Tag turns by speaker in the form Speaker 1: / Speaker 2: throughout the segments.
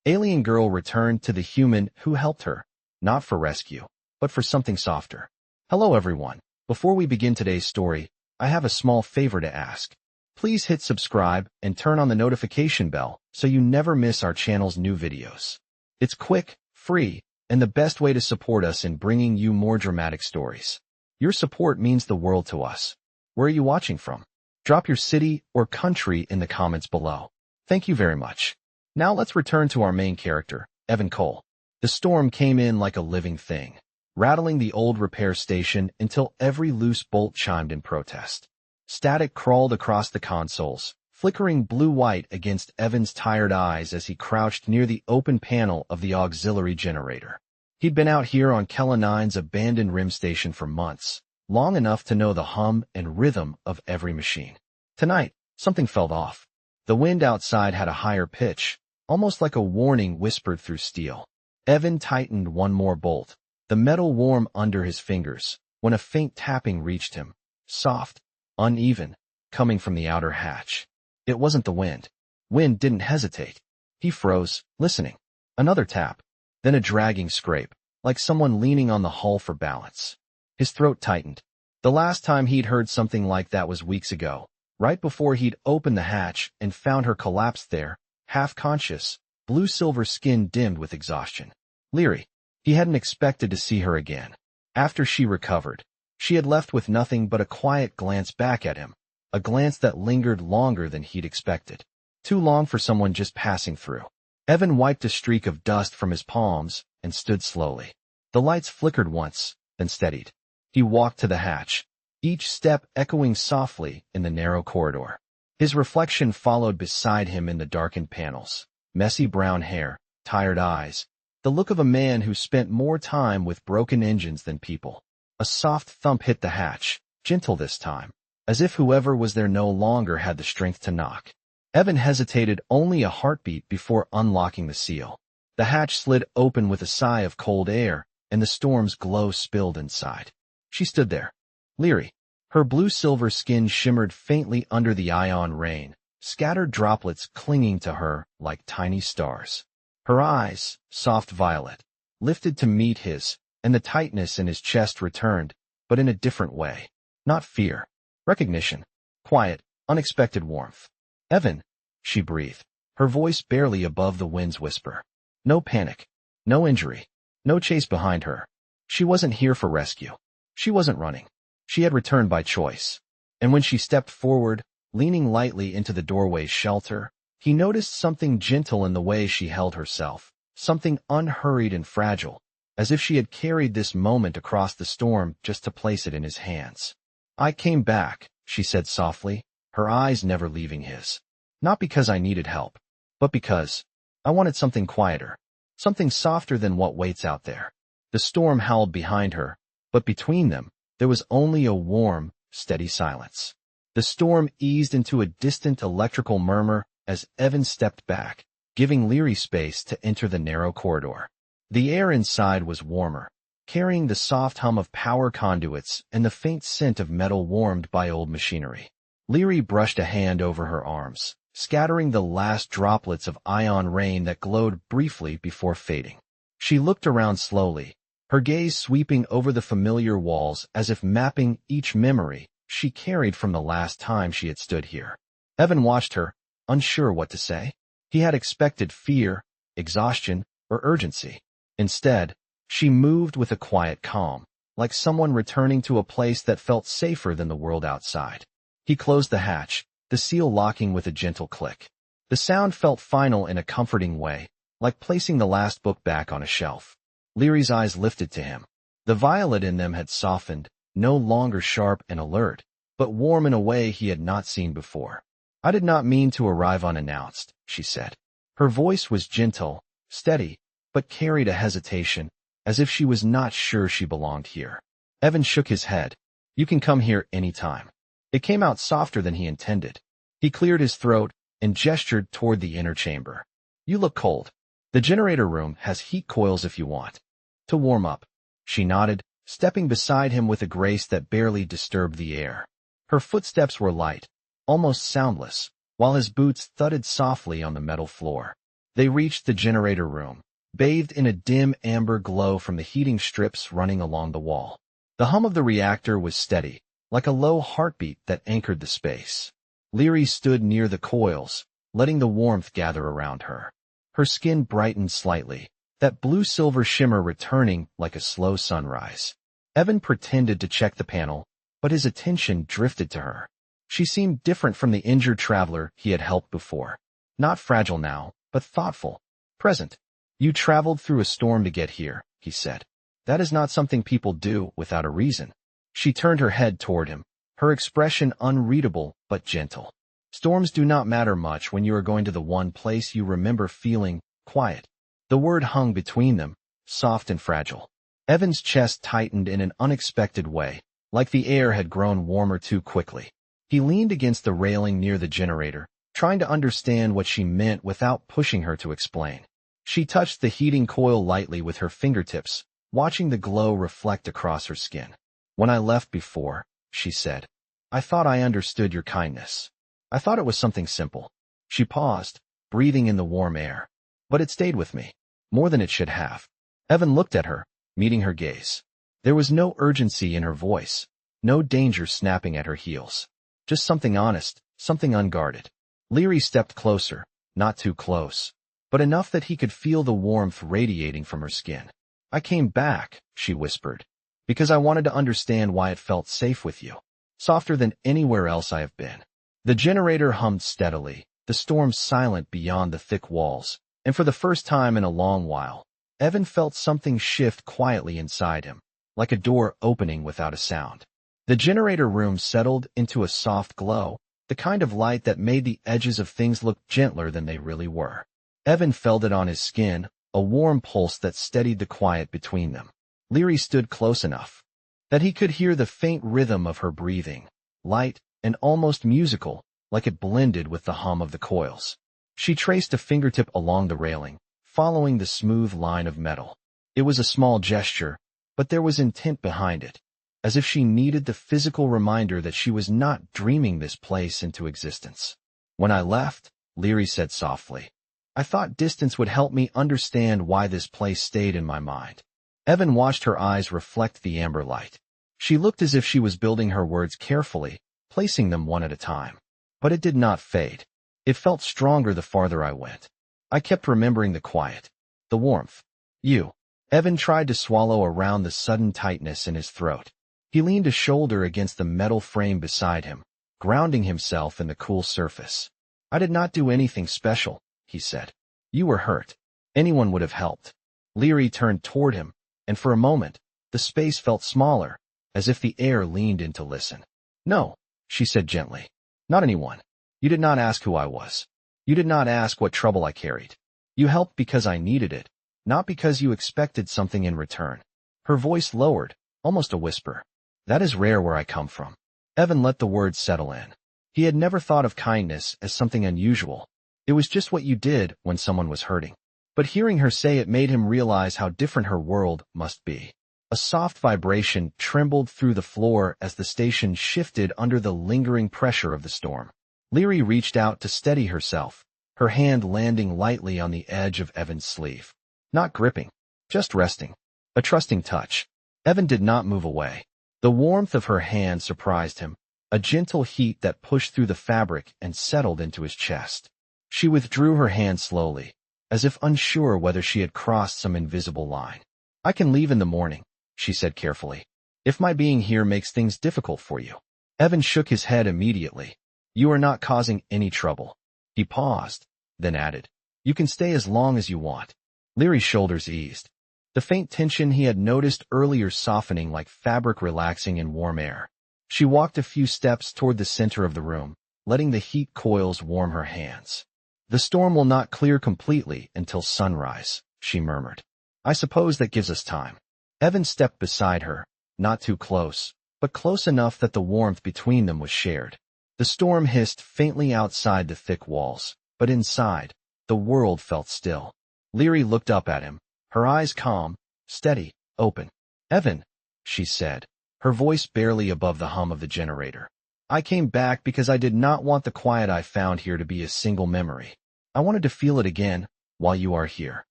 Speaker 1: Alien girl returned to the human who helped her, not for rescue, but for something softer. Hello everyone. Before we begin today's story, I have a small favor to ask. Please hit subscribe and turn on the notification bell so you never miss our channel's new videos. It's quick, free, and the best way to support us in bringing you more dramatic stories. Your support means the world to us. Where are you watching from? Drop your city or country in the comments below. Thank you very much. Now let's return to our main character, Evan Cole. The storm came in like a living thing, rattling the old repair station until every loose bolt chimed in protest. Static crawled across the consoles, flickering blue-white against Evan's tired eyes as he crouched near the open panel of the auxiliary generator. He'd been out here on Kella 9's abandoned rim station for months, long enough to know the hum and rhythm of every machine. Tonight, something felt off. The wind outside had a higher pitch, almost like a warning whispered through steel. Evan tightened one more bolt, the metal warm under his fingers, when a faint tapping reached him, soft, uneven, coming from the outer hatch. It wasn't the wind. Wind didn't hesitate. He froze, listening. Another tap, then a dragging scrape, like someone leaning on the hull for balance. His throat tightened. The last time he'd heard something like that was weeks ago, right before he'd opened the hatch and found her collapsed there, half-conscious, blue-silver skin dimmed with exhaustion. Leery. He hadn't expected to see her again. After she recovered, she had left with nothing but a quiet glance back at him, a glance that lingered longer than he'd expected. Too long for someone just passing through. Evan wiped a streak of dust from his palms and stood slowly. The lights flickered once, then steadied. He walked to the hatch, each step echoing softly in the narrow corridor. His reflection followed beside him in the darkened panels. Messy brown hair, tired eyes, the look of a man who spent more time with broken engines than people. A soft thump hit the hatch, gentle this time, as if whoever was there no longer had the strength to knock. Evan hesitated only a heartbeat before unlocking the seal. The hatch slid open with a sigh of cold air, and the storm's glow spilled inside. She stood there, leery. Her blue-silver skin shimmered faintly under the ion rain, scattered droplets clinging to her like tiny stars. Her eyes, soft violet, lifted to meet his, and the tightness in his chest returned, but in a different way. Not fear. Recognition. Quiet, unexpected warmth. Evan, she breathed, her voice barely above the wind's whisper. No panic. No injury. No chase behind her. She wasn't here for rescue. She wasn't running. She had returned by choice. And when she stepped forward, leaning lightly into the doorway's shelter, he noticed something gentle in the way she held herself, something unhurried and fragile, as if she had carried this moment across the storm just to place it in his hands. I came back, she said softly, her eyes never leaving his. Not because I needed help, but because I wanted something quieter, something softer than what waits out there. The storm howled behind her, but between them, there was only a warm, steady silence. The storm eased into a distant electrical murmur as Evan stepped back, giving Leary space to enter the narrow corridor. The air inside was warmer, carrying the soft hum of power conduits and the faint scent of metal warmed by old machinery. Leary brushed a hand over her arms, scattering the last droplets of ion rain that glowed briefly before fading. She looked around slowly, her gaze sweeping over the familiar walls as if mapping each memory she carried from the last time she had stood here. Evan watched her, unsure what to say. He had expected fear, exhaustion, or urgency. Instead, she moved with a quiet calm, like someone returning to a place that felt safer than the world outside. He closed the hatch, the seal locking with a gentle click. The sound felt final in a comforting way, like placing the last book back on a shelf. Leary's eyes lifted to him. The violet in them had softened, no longer sharp and alert, but warm in a way he had not seen before. I did not mean to arrive unannounced, she said. Her voice was gentle, steady, but carried a hesitation, as if she was not sure she belonged here. Evan shook his head. You can come here any time. It came out softer than he intended. He cleared his throat and gestured toward the inner chamber. You look cold. The generator room has heat coils if you want to warm up. She nodded, stepping beside him with a grace that barely disturbed the air. Her footsteps were light, almost soundless, while his boots thudded softly on the metal floor. They reached the generator room, bathed in a dim amber glow from the heating strips running along the wall. The hum of the reactor was steady, like a low heartbeat that anchored the space. Leary stood near the coils, letting the warmth gather around her. Her skin brightened slightly, that blue-silver shimmer returning like a slow sunrise. Evan pretended to check the panel, but his attention drifted to her. She seemed different from the injured traveler he had helped before. Not fragile now, but thoughtful, present. You traveled through a storm to get here, he said. That is not something people do without a reason. She turned her head toward him, her expression unreadable but gentle. Storms do not matter much when you are going to the one place you remember feeling quiet. The word hung between them, soft and fragile. Evan's chest tightened in an unexpected way, like the air had grown warmer too quickly. He leaned against the railing near the generator, trying to understand what she meant without pushing her to explain. She touched the heating coil lightly with her fingertips, watching the glow reflect across her skin. When I left before, she said, I thought I understood your kindness. I thought it was something simple. She paused, breathing in the warm air. But it stayed with me, more than it should have. Evan looked at her, meeting her gaze. There was no urgency in her voice, no danger snapping at her heels. Just something honest, something unguarded. Leary stepped closer, not too close, but enough that he could feel the warmth radiating from her skin. I came back, she whispered, because I wanted to understand why it felt safe with you. Softer than anywhere else I have been. The generator hummed steadily, the storm silent beyond the thick walls, and for the first time in a long while, Evan felt something shift quietly inside him, like a door opening without a sound. The generator room settled into a soft glow, the kind of light that made the edges of things look gentler than they really were. Evan felt it on his skin, a warm pulse that steadied the quiet between them. Leary stood close enough that he could hear the faint rhythm of her breathing, light and almost musical, like it blended with the hum of the coils. She traced a fingertip along the railing, following the smooth line of metal. It was a small gesture, but there was intent behind it, as if she needed the physical reminder that she was not dreaming this place into existence. When I left, Leary said softly, I thought distance would help me understand why this place stayed in my mind. Evan watched her eyes reflect the amber light. She looked as if she was building her words carefully, placing them one at a time. But it did not fade. It felt stronger the farther I went. I kept remembering the quiet, the warmth. You. Evan tried to swallow around the sudden tightness in his throat. He leaned a shoulder against the metal frame beside him, grounding himself in the cool surface. I did not do anything special, he said. You were hurt. Anyone would have helped. Leary turned toward him, and for a moment, the space felt smaller, as if the air leaned in to listen. No, she said gently. Not anyone. You did not ask who I was. You did not ask what trouble I carried. You helped because I needed it, not because you expected something in return. Her voice lowered, almost a whisper. That is rare where I come from. Evan let the words settle in. He had never thought of kindness as something unusual. It was just what you did when someone was hurting. But hearing her say it made him realize how different her world must be. A soft vibration trembled through the floor as the station shifted under the lingering pressure of the storm. Leary reached out to steady herself, her hand landing lightly on the edge of Evan's sleeve. Not gripping, just resting. A trusting touch. Evan did not move away. The warmth of her hand surprised him, a gentle heat that pushed through the fabric and settled into his chest. She withdrew her hand slowly, as if unsure whether she had crossed some invisible line. I can leave in the morning, she said carefully, if my being here makes things difficult for you. Evan shook his head immediately. You are not causing any trouble. He paused, then added, you can stay as long as you want. Leary's shoulders eased. The faint tension he had noticed earlier softening like fabric relaxing in warm air. She walked a few steps toward the center of the room, letting the heat coils warm her hands. The storm will not clear completely until sunrise, she murmured. I suppose that gives us time. Evan stepped beside her, not too close, but close enough that the warmth between them was shared. The storm hissed faintly outside the thick walls, but inside, the world felt still. Leary looked up at him, her eyes calm, steady, open. Evan, she said, her voice barely above the hum of the generator. I came back because I did not want the quiet I found here to be a single memory. I wanted to feel it again, while you are here."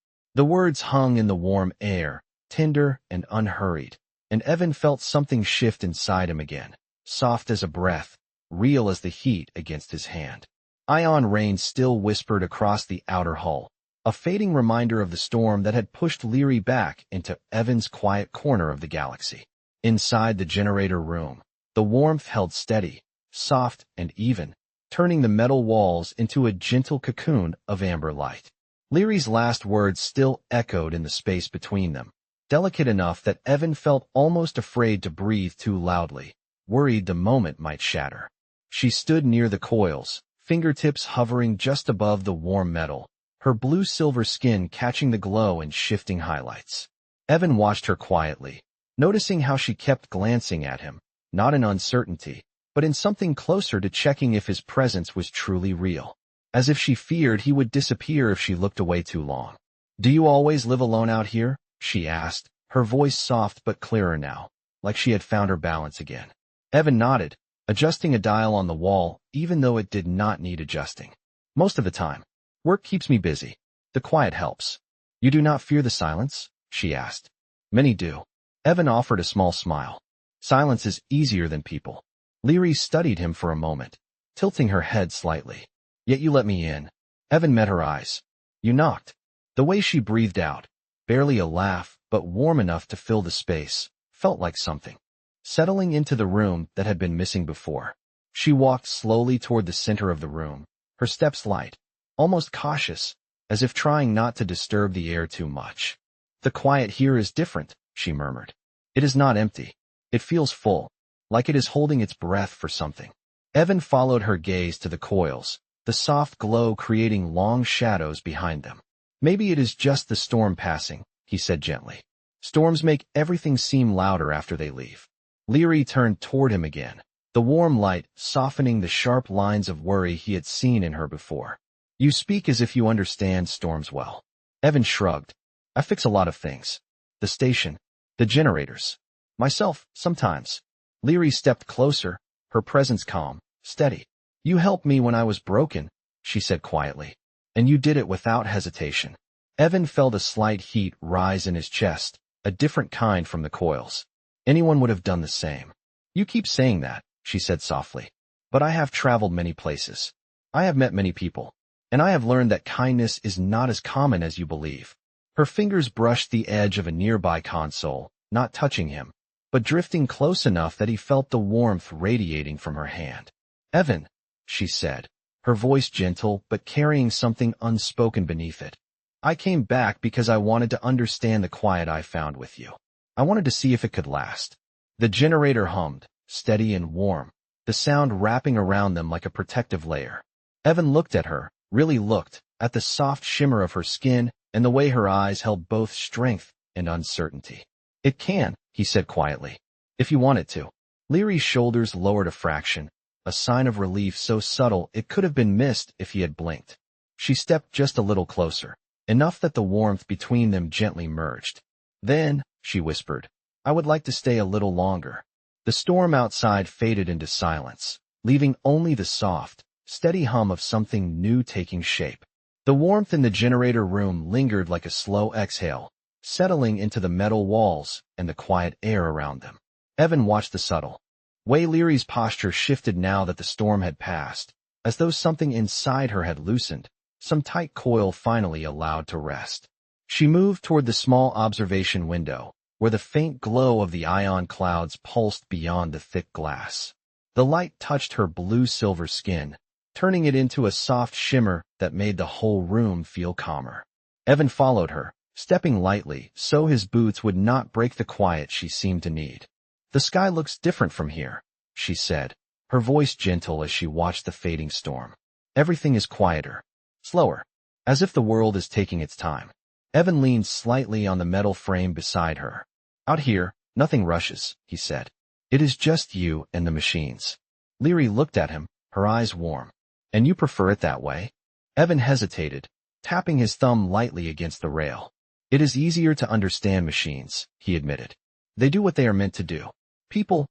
Speaker 1: The words hung in the warm air, tender and unhurried, and Evan felt something shift inside him again, soft as a breath, real as the heat against his hand. Ion rain still whispered across the outer hull, a fading reminder of the storm that had pushed Leary back into Evan's quiet corner of the galaxy. Inside the generator room, the warmth held steady, soft and even, turning the metal walls into a gentle cocoon of amber light. Leary's last words still echoed in the space between them, delicate enough that Evan felt almost afraid to breathe too loudly, worried the moment might shatter. She stood near the coils, fingertips hovering just above the warm metal, her blue-silver skin catching the glow and shifting highlights. Evan watched her quietly, noticing how she kept glancing at him, not in uncertainty, but in something closer to checking if his presence was truly real, as if she feared he would disappear if she looked away too long. "Do you always live alone out here?" she asked, her voice soft but clearer now, like she had found her balance again. Evan nodded, adjusting a dial on the wall, even though it did not need adjusting. "Most of the time. Work keeps me busy. The quiet helps." "You do not fear the silence?" she asked. "Many do." Evan offered a small smile. "Silence is easier than people." Leary studied him for a moment, tilting her head slightly. "Yet you let me in." Evan met her eyes. "You knocked." The way she breathed out, barely a laugh, but warm enough to fill the space, felt like something settling into the room that had been missing before. She walked slowly toward the center of the room, her steps light, almost cautious, as if trying not to disturb the air too much. "The quiet here is different," she murmured. "It is not empty. It feels full, like it is holding its breath for something." Evan followed her gaze to the coils, the soft glow creating long shadows behind them. "Maybe it is just the storm passing," he said gently. "Storms make everything seem louder after they leave." Leary turned toward him again, the warm light softening the sharp lines of worry he had seen in her before. "You speak as if you understand storms well." Evan shrugged. "I fix a lot of things. The station, the generators. Myself, sometimes." Leary stepped closer, her presence calm, steady. "You helped me when I was broken," she said quietly. "And you did it without hesitation." Evan felt a slight heat rise in his chest, a different kind from the coils. "Anyone would have done the same." "You keep saying that," she said softly. "But I have traveled many places. I have met many people. And I have learned that kindness is not as common as you believe." Her fingers brushed the edge of a nearby console, not touching him, but drifting close enough that he felt the warmth radiating from her hand. "Evan," she said, her voice gentle but carrying something unspoken beneath it. "I came back because I wanted to understand the quiet I found with you. I wanted to see if it could last." The generator hummed, steady and warm, the sound wrapping around them like a protective layer. Evan looked at her, really looked, at the soft shimmer of her skin and the way her eyes held both strength and uncertainty. "It can," he said quietly, "if you want it to." Leary's shoulders lowered a fraction, a sign of relief so subtle it could have been missed if he had blinked. She stepped just a little closer, enough that the warmth between them gently merged. "Then," she whispered, "I would like to stay a little longer." The storm outside faded into silence, leaving only the soft, steady hum of something new taking shape. The warmth in the generator room lingered like a slow exhale, settling into the metal walls and the quiet air around them. Evan watched the subtle way Leary's posture shifted now that the storm had passed, as though something inside her had loosened, some tight coil finally allowed to rest. She moved toward the small observation window, where the faint glow of the ion clouds pulsed beyond the thick glass. The light touched her blue-silver skin, turning it into a soft shimmer that made the whole room feel calmer. Evan followed her, stepping lightly so his boots would not break the quiet she seemed to need. "The sky looks different from here," she said, her voice gentle as she watched the fading storm. "Everything is quieter, slower, as if the world is taking its time." Evan leaned slightly on the metal frame beside her. "Out here, nothing rushes," he said. "It is just you and the machines." Leary looked at him, her eyes warm. "And you prefer it that way?" Evan hesitated, tapping his thumb lightly against the rail. "It is easier to understand machines," he admitted. "They do what they are meant to do. People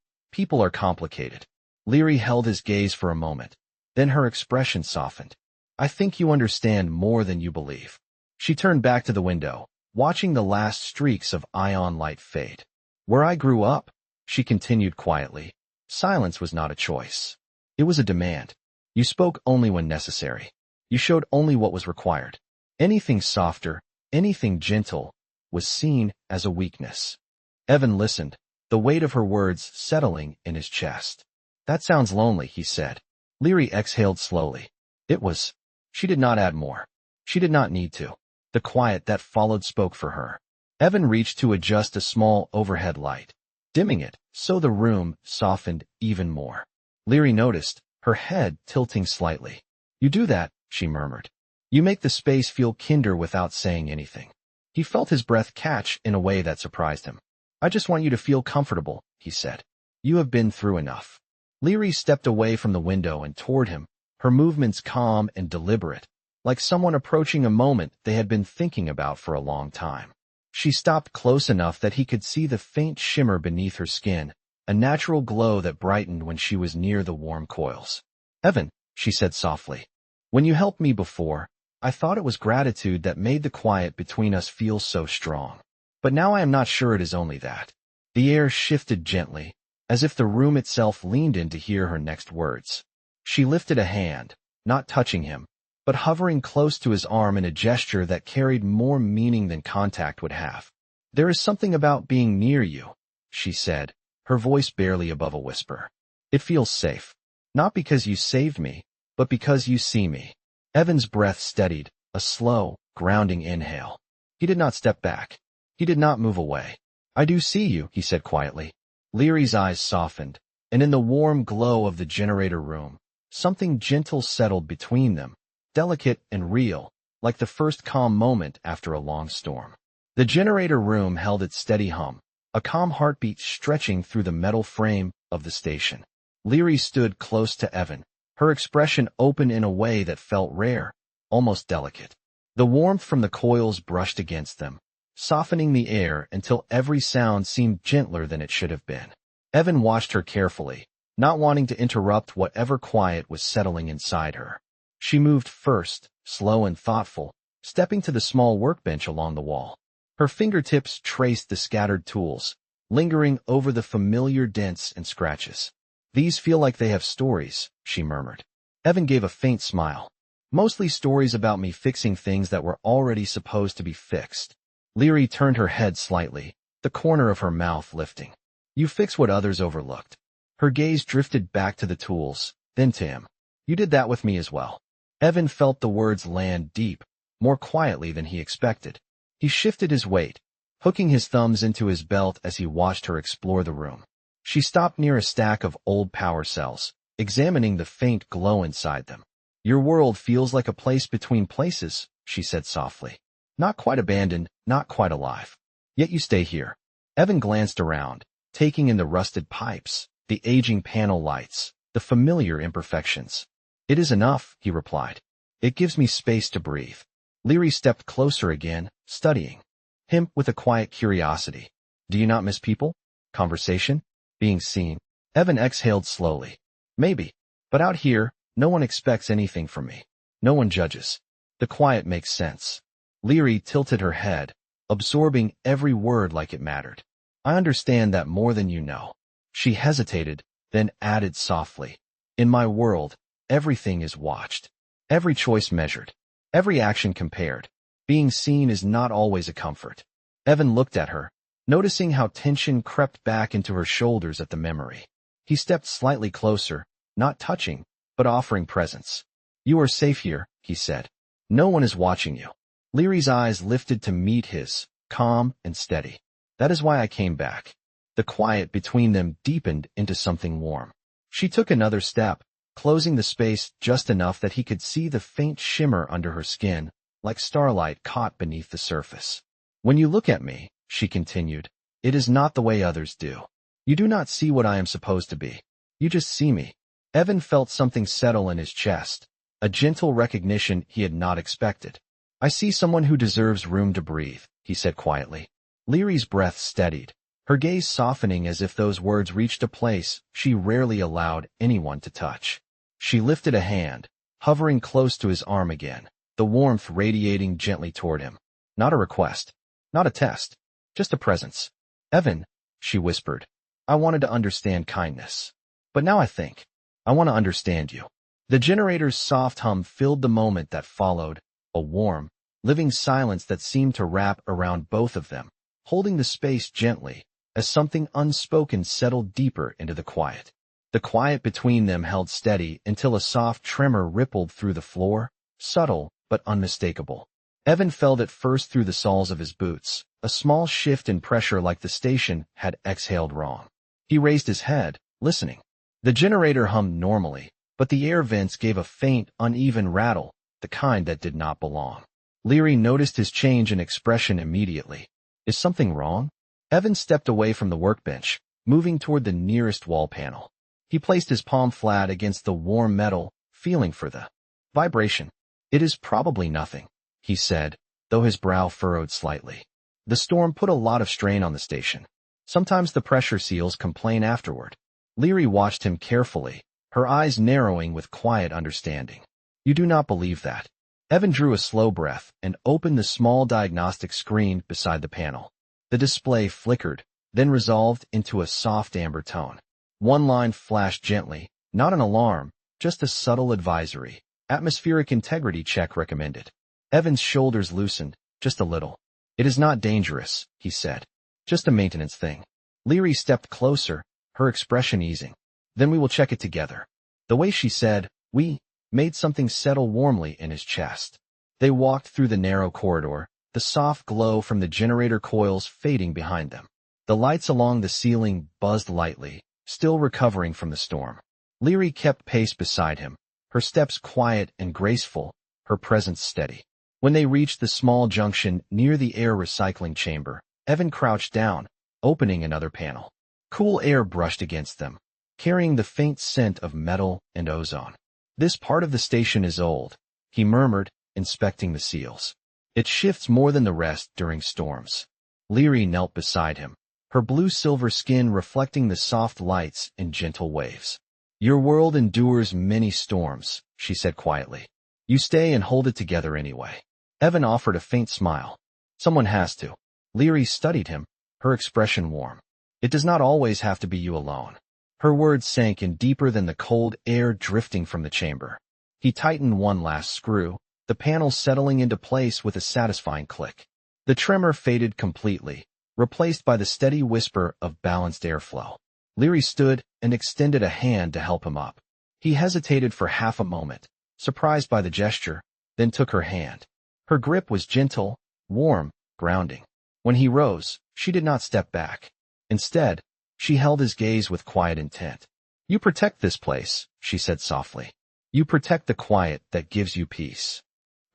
Speaker 1: are complicated." Leary held his gaze for a moment. Then her expression softened. "I think you understand more than you believe." She turned back to the window, watching the last streaks of ion light fade. Where I grew up, she continued quietly, silence was not a choice. It was a demand. You spoke only when necessary. You showed only what was required. Anything softer, anything gentle, was seen as a weakness. Evan listened, the weight of her words settling in his chest. That sounds lonely, he said. Leary exhaled slowly. It was. She did not add more. She did not need to. The quiet that followed spoke for her. Evan reached to adjust a small overhead light, dimming it so the room softened even more. Leary noticed, her head tilting slightly. You do that, she murmured. You make the space feel kinder without saying anything. He felt his breath catch in a way that surprised him. I just want you to feel comfortable, he said. You have been through enough. Leary stepped away from the window and toward him, her movements calm and deliberate, like someone approaching a moment they had been thinking about for a long time. She stopped close enough that he could see the faint shimmer beneath her skin, a natural glow that brightened when she was near the warm coils. Evan, she said softly, when you helped me before, I thought it was gratitude that made the quiet between us feel so strong. But now I am not sure it is only that. The air shifted gently, as if the room itself leaned in to hear her next words. She lifted a hand, not touching him, but hovering close to his arm in a gesture that carried more meaning than contact would have. There is something about being near you, she said, her voice barely above a whisper. It feels safe. Not because you saved me, but because you see me. Evan's breath steadied, a slow, grounding inhale. He did not step back. He did not move away. I do see you, he said quietly. Leary's eyes softened, and in the warm glow of the generator room, something gentle settled between them, delicate and real, like the first calm moment after a long storm. The generator room held its steady hum, a calm heartbeat stretching through the metal frame of the station. Leary stood close to Evan, her expression open in a way that felt rare, almost delicate. The warmth from the coils brushed against them, softening the air until every sound seemed gentler than it should have been. Evan watched her carefully, not wanting to interrupt whatever quiet was settling inside her. She moved first, slow and thoughtful, stepping to the small workbench along the wall. Her fingertips traced the scattered tools, lingering over the familiar dents and scratches. These feel like they have stories, she murmured. Evan gave a faint smile. Mostly stories about me fixing things that were already supposed to be fixed. Leary turned her head slightly, the corner of her mouth lifting. You fix what others overlooked. Her gaze drifted back to the tools, then to him. You did that with me as well. Evan felt the words land deep, more quietly than he expected. He shifted his weight, hooking his thumbs into his belt as he watched her explore the room. She stopped near a stack of old power cells, examining the faint glow inside them. Your world feels like a place between places, she said softly. Not quite abandoned, not quite alive. Yet you stay here. Evan glanced around, taking in the rusted pipes, the aging panel lights, the familiar imperfections. It is enough, he replied. It gives me space to breathe. Leary stepped closer again, studying him with a quiet curiosity. Do you not miss people? Conversation? Being seen? Evan exhaled slowly. Maybe. But out here, no one expects anything from me. No one judges. The quiet makes sense. Leary tilted her head, absorbing every word like it mattered. I understand that more than you know. She hesitated, then added softly. In my world, everything is watched. Every choice measured. Every action compared. Being seen is not always a comfort. Evan looked at her, noticing how tension crept back into her shoulders at the memory. He stepped slightly closer, not touching, but offering presence. You are safe here, he said. No one is watching you. Leary's eyes lifted to meet his, calm and steady. That is why I came back. The quiet between them deepened into something warm. She took another step, closing the space just enough that he could see the faint shimmer under her skin, like starlight caught beneath the surface. When you look at me, she continued, it is not the way others do. You do not see what I am supposed to be. You just see me. Evan felt something settle in his chest, a gentle recognition he had not expected. I see someone who deserves room to breathe, he said quietly. Leary's breath steadied, her gaze softening as if those words reached a place she rarely allowed anyone to touch. She lifted a hand, hovering close to his arm again. the warmth radiating gently toward him. Not a request. Not a test. Just a presence. Evan, she whispered. I wanted to understand kindness. But now I think. I want to understand you. The generator's soft hum filled the moment that followed, a warm, living silence that seemed to wrap around both of them, holding the space gently, as something unspoken settled deeper into the quiet. The quiet between them held steady until a soft tremor rippled through the floor, subtle but unmistakable. Evan felt it first through the soles of his boots, a small shift in pressure like the station had exhaled wrong. He raised his head, listening. The generator hummed normally, but the air vents gave a faint, uneven rattle, the kind that did not belong. Leary noticed his change in expression immediately. Is something wrong? Evan stepped away from the workbench, moving toward the nearest wall panel. He placed his palm flat against the warm metal, feeling for the vibration. It is probably nothing, he said, though his brow furrowed slightly. The storm put a lot of strain on the station. Sometimes the pressure seals complain afterward. Leary watched him carefully, her eyes narrowing with quiet understanding. You do not believe that. Evan drew a slow breath and opened the small diagnostic screen beside the panel. The display flickered, then resolved into a soft amber tone. One line flashed gently, not an alarm, just a subtle advisory. Atmospheric integrity check recommended. Evan's shoulders loosened, just a little. It is not dangerous, he said. Just a maintenance thing. Leary stepped closer, her expression easing. Then we will check it together. The way she said, we, made something settle warmly in his chest. They walked through the narrow corridor, the soft glow from the generator coils fading behind them. The lights along the ceiling buzzed lightly, still recovering from the storm. Leary kept pace beside him, her steps quiet and graceful, her presence steady. When they reached the small junction near the air recycling chamber, Evan crouched down, opening another panel. Cool air brushed against them, carrying the faint scent of metal and ozone. This part of the station is old, he murmured, inspecting the seals. It shifts more than the rest during storms. Leary knelt beside him, her blue-silver skin reflecting the soft lights in gentle waves. Your world endures many storms, she said quietly. You stay and hold it together anyway. Evan offered a faint smile. Someone has to. Leary studied him, her expression warm. It does not always have to be you alone. Her words sank in deeper than the cold air drifting from the chamber. He tightened one last screw, the panel settling into place with a satisfying click. The tremor faded completely, replaced by the steady whisper of balanced airflow. Leary stood and extended a hand to help him up. He hesitated for half a moment, surprised by the gesture, then took her hand. Her grip was gentle, warm, grounding. When he rose, she did not step back. Instead, she held his gaze with quiet intent. You protect this place, she said softly. You protect the quiet that gives you peace.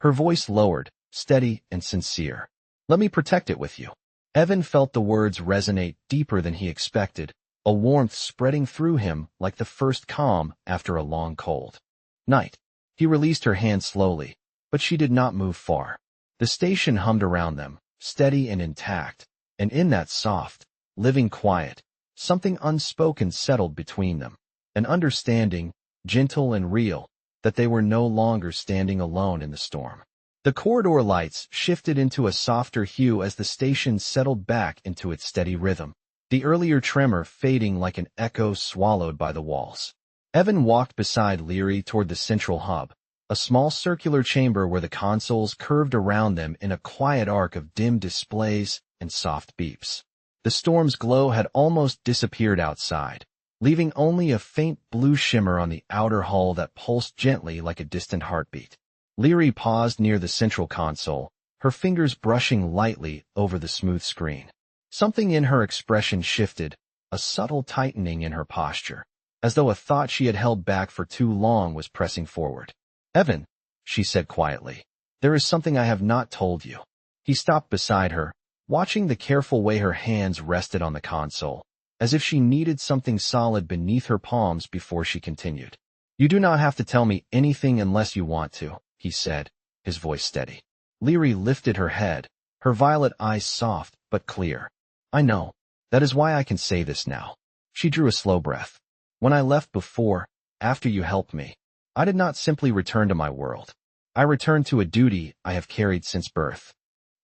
Speaker 1: Her voice lowered, steady and sincere. Let me protect it with you. Evan felt the words resonate deeper than he expected, a warmth spreading through him like the first calm after a long cold night. He released her hand slowly, but she did not move far. The station hummed around them, steady and intact, and in that soft, living quiet, something unspoken settled between them, an understanding, gentle and real, that they were no longer standing alone in the storm. The corridor lights shifted into a softer hue as the station settled back into its steady rhythm, the earlier tremor fading like an echo swallowed by the walls. Evan walked beside Leary toward the central hub, a small circular chamber where the consoles curved around them in a quiet arc of dim displays and soft beeps. The storm's glow had almost disappeared outside, leaving only a faint blue shimmer on the outer hull that pulsed gently like a distant heartbeat. Leary paused near the central console, her fingers brushing lightly over the smooth screen. Something in her expression shifted, a subtle tightening in her posture, as though a thought she had held back for too long was pressing forward. Evan, she said quietly, there is something I have not told you. He stopped beside her, watching the careful way her hands rested on the console, as if she needed something solid beneath her palms before she continued. You do not have to tell me anything unless you want to, he said, his voice steady. Leary lifted her head, her violet eyes soft but clear. I know. That is why I can say this now. She drew a slow breath. When I left before, after you helped me, I did not simply return to my world. I return to a duty I have carried since birth.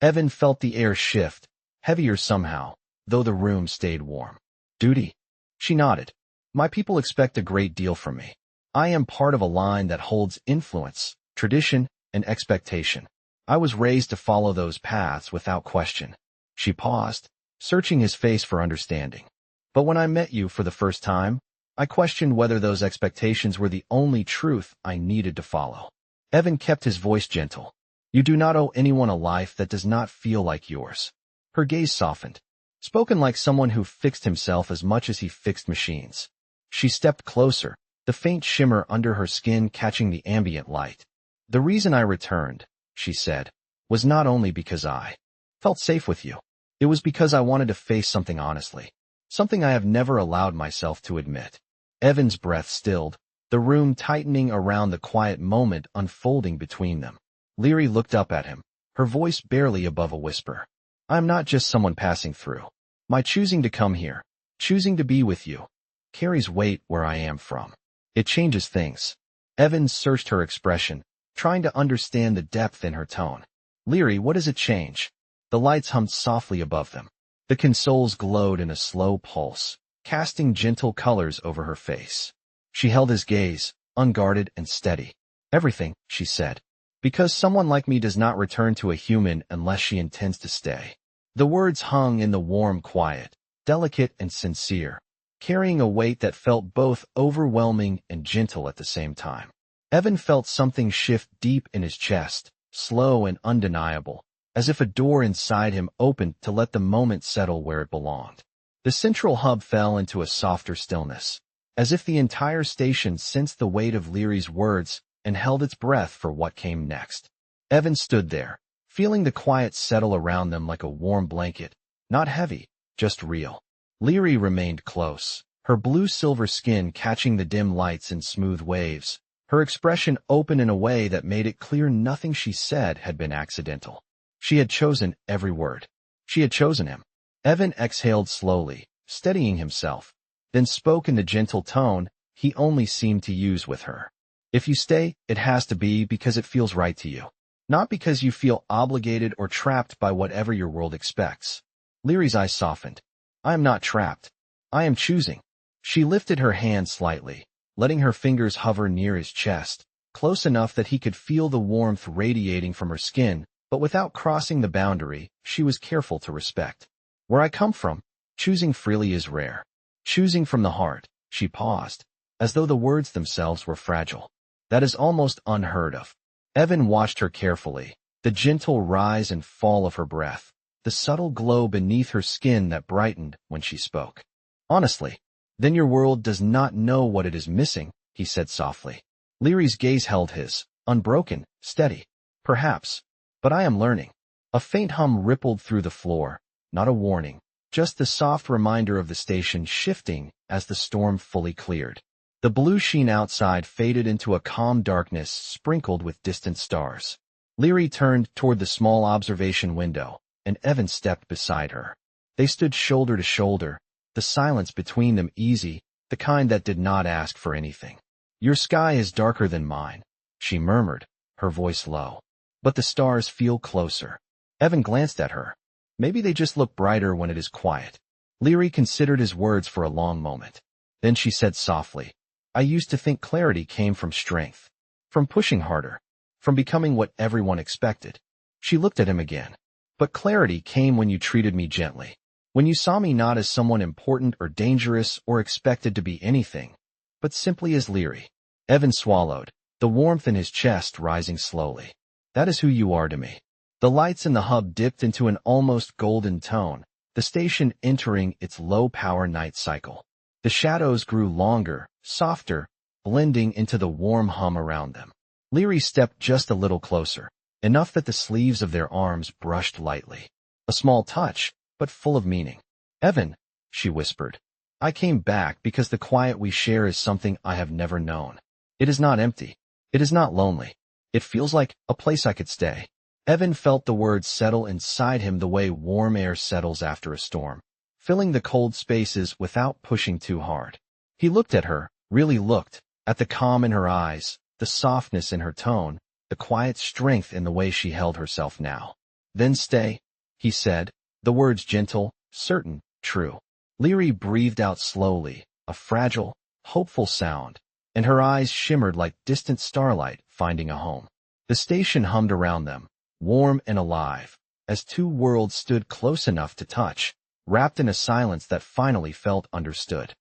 Speaker 1: Evan felt the air shift, heavier somehow, though the room stayed warm. Duty? She nodded. My people expect a great deal from me. I am part of a line that holds influence, tradition, and expectation. I was raised to follow those paths without question. She paused, searching his face for understanding. But when I met you for the first time, I questioned whether those expectations were the only truth I needed to follow. Evan kept his voice gentle. You do not owe anyone a life that does not feel like yours. Her gaze softened, spoken like someone who fixed himself as much as he fixed machines. She stepped closer, the faint shimmer under her skin catching the ambient light. The reason I returned, she said, was not only because I felt safe with you. It was because I wanted to face something honestly, something I have never allowed myself to admit. Evan's breath stilled, the room tightening around the quiet moment unfolding between them. Leary looked up at him, her voice barely above a whisper. I am not just someone passing through. My choosing to come here, choosing to be with you, carries weight where I am from. It changes things. Evan searched her expression, trying to understand the depth in her tone. Leary, what does it change? The lights hummed softly above them. The consoles glowed in a slow pulse, casting gentle colors over her face. She held his gaze, unguarded and steady. Everything, she said. Because someone like me does not return to a human unless she intends to stay. The words hung in the warm quiet, delicate and sincere, carrying a weight that felt both overwhelming and gentle at the same time. Evan felt something shift deep in his chest, slow and undeniable, as if a door inside him opened to let the moment settle where it belonged. The central hub fell into a softer stillness, as if the entire station sensed the weight of Leary's words and held its breath for what came next. Evan stood there, feeling the quiet settle around them like a warm blanket, not heavy, just real. Leary remained close, her blue-silver skin catching the dim lights in smooth waves, her expression open in a way that made it clear nothing she said had been accidental. She had chosen every word. She had chosen him. Evan exhaled slowly, steadying himself, then spoke in the gentle tone he only seemed to use with her. If you stay, it has to be because it feels right to you, not because you feel obligated or trapped by whatever your world expects. Leary's eyes softened. I am not trapped. I am choosing. She lifted her hand slightly, letting her fingers hover near his chest, close enough that he could feel the warmth radiating from her skin, but without crossing the boundary she was careful to respect. Where I come from, choosing freely is rare. Choosing from the heart, she paused, as though the words themselves were fragile. That is almost unheard of. Evan watched her carefully, the gentle rise and fall of her breath, the subtle glow beneath her skin that brightened when she spoke. Honestly, then your world does not know what it is missing, he said softly. Leary's gaze held his, unbroken, steady. Perhaps. But I am learning. A faint hum rippled through the floor, not a warning, just the soft reminder of the station shifting as the storm fully cleared. The blue sheen outside faded into a calm darkness sprinkled with distant stars. Leary turned toward the small observation window, and Evan stepped beside her. They stood shoulder to shoulder, the silence between them easy, the kind that did not ask for anything. Your sky is darker than mine, she murmured, her voice low. But the stars feel closer. Evan glanced at her. Maybe they just look brighter when it is quiet. Leary considered his words for a long moment. Then she said softly, I used to think clarity came from strength, from pushing harder, from becoming what everyone expected. She looked at him again. But clarity came when you treated me gently, when you saw me not as someone important or dangerous or expected to be anything, but simply as Leary. Evan swallowed, the warmth in his chest rising slowly. That is who you are to me. The lights in the hub dipped into an almost golden tone, the station entering its low-power night cycle. The shadows grew longer, softer, blending into the warm hum around them. Leary stepped just a little closer, enough that the sleeves of their arms brushed lightly. A small touch, but full of meaning. Evan, she whispered, I came back because the quiet we share is something I have never known. It is not empty. It is not lonely. It feels like a place I could stay. Evan felt the words settle inside him the way warm air settles after a storm, filling the cold spaces without pushing too hard. He looked at her, really looked, at the calm in her eyes, the softness in her tone, the quiet strength in the way she held herself now. "Then stay," he said, the words gentle, certain, true. Leary breathed out slowly, a fragile, hopeful sound, and her eyes shimmered like distant starlight finding a home. The station hummed around them, warm and alive, as two worlds stood close enough to touch, wrapped in a silence that finally felt understood.